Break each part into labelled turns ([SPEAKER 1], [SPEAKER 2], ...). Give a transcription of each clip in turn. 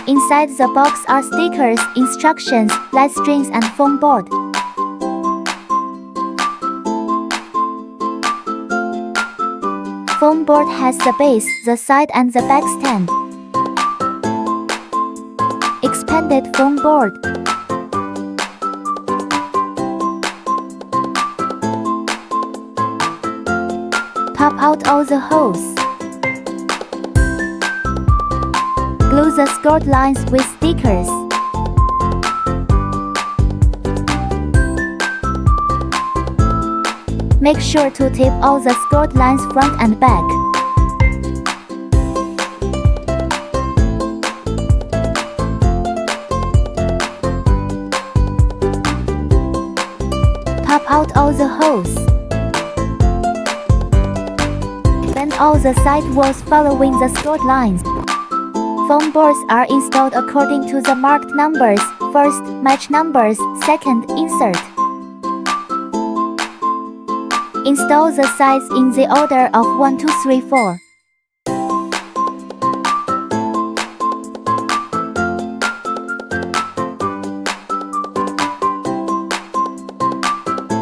[SPEAKER 1] Inside the box are stickers, instructions, light strings and foam board. Foam board has the base, the side and the back stand. Expanded foam board. Pop out all the holes. Glue the skirt lines with stickers. Make sure to tape all the skirt lines front and back. Pop out all the holes. Bend all the side walls following the skirt lines. Foam boards are installed according to the marked numbers. First, match numbers. Second, insert. Install the sides in the order of 1, 2, 3, 4.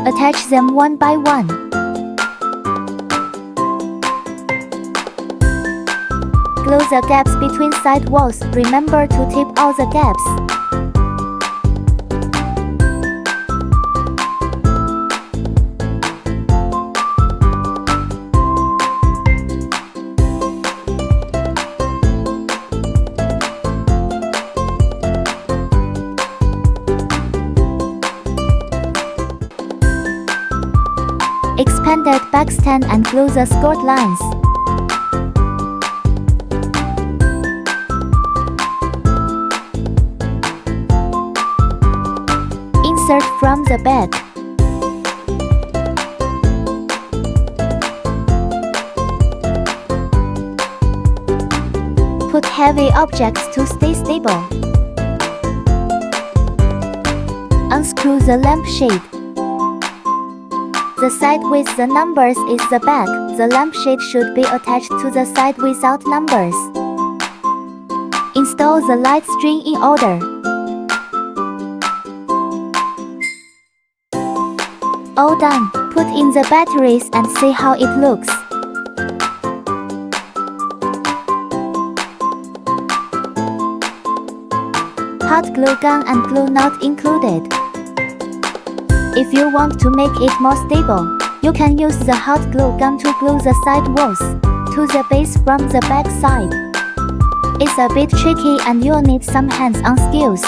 [SPEAKER 1] Attach them one by one. Glue the gaps between side walls. Remember to tape all the gaps. Expanded back stand and glue the skirt lines. Insert from the back. Put heavy objects to stay stable. Unscrew the lampshade. The side with the numbers is the back. The lampshade should be attached to the side without numbers. Install the light string in order. All done. Put in the batteries and see how it looks. Hot glue gun and glue not included. If you want to make it more stable, you can use the hot glue gun to glue the side walls to the base from the back side. It's a bit tricky and you'll need some hands-on skills.